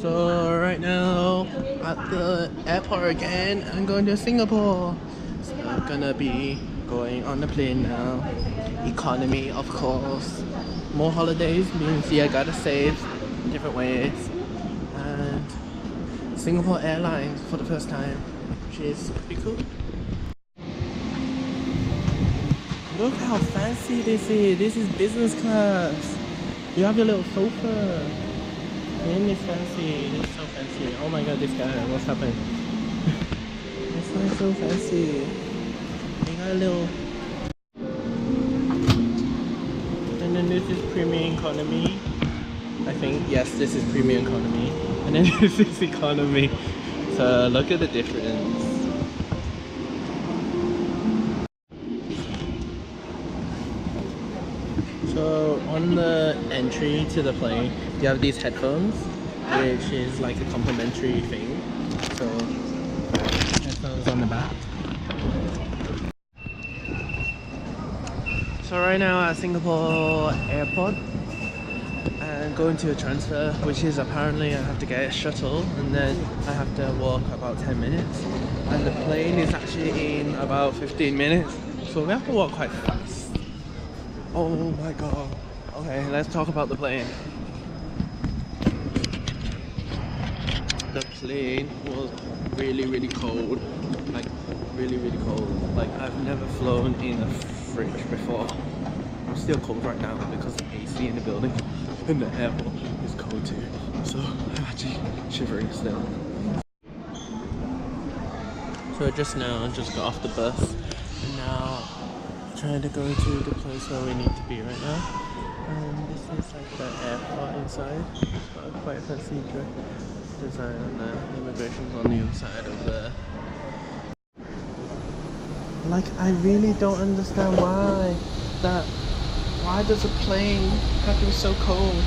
So right now at the airport again, I'm going to Singapore. So I'm gonna be going on the plane now. Economy, of course. More holidays means I gotta save different ways. And Singapore Airlines for the first time, which is pretty cool. Look how fancy this is. This is business class. You have your little sofa. And it's fancy. It's so fancy. Oh my god, this guy. What's happening? This guy is so fancy. They got a little. And then this is premium economy. I think, yes, this is premium economy. And then this is economy. So look at the difference. So on the entry to the plane, you have these headphones, which is like a complimentary thing. So headphones on the back. So right now at Singapore airport, and going to a transfer, which is apparently I have to get a shuttle and then I have to walk about 10 minutes. And the plane is actually in about 15 minutes, so we have to walk quite fast. Oh my god. Okay, let's talk about the plane. The plane was really cold. Like really cold. Like I've never flown in a fridge before. I'm still cold right now because the AC in the building and the airport is cold too. So I'm actually shivering still. So just now I just got off the bus and now trying to go to the place where we need to be right now. And this is like the airport inside. It's got a quite fancy design on the immigration's on the other side of the. Like I really don't understand why does a plane have to be so cold?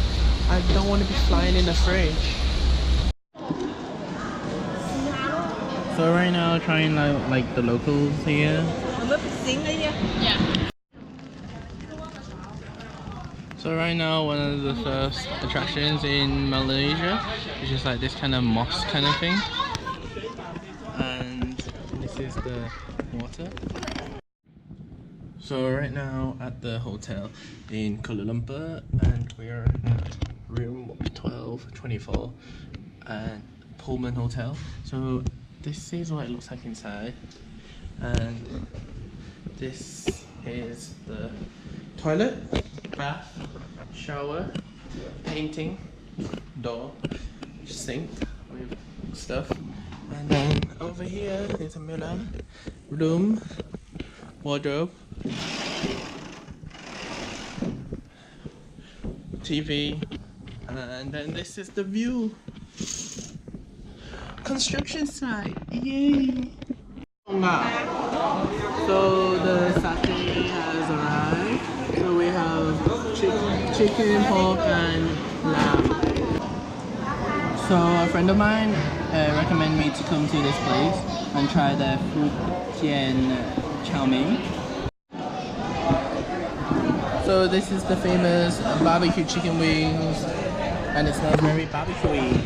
I don't want to be flying in a fridge. So right now trying like the locals here. Yeah. So right now one of the first attractions in Malaysia, which is like this kind of mosque kind of thing. And this is the water. So right now at the hotel in Kuala Lumpur, and we are at room 1224 and Pullman Hotel. So this is what it looks like inside, and this is the toilet, bath, shower, painting, door, sink with stuff, and then over here is a mirror, room, wardrobe, TV, and then this is the view. Construction site, yay! So the satay has arrived. So we have chicken, pork, and lamb. So a friend of mine recommended me to come to this place and try their Fujian chow mein. So this is the famous barbecue chicken wings, and it smells very barbecuey.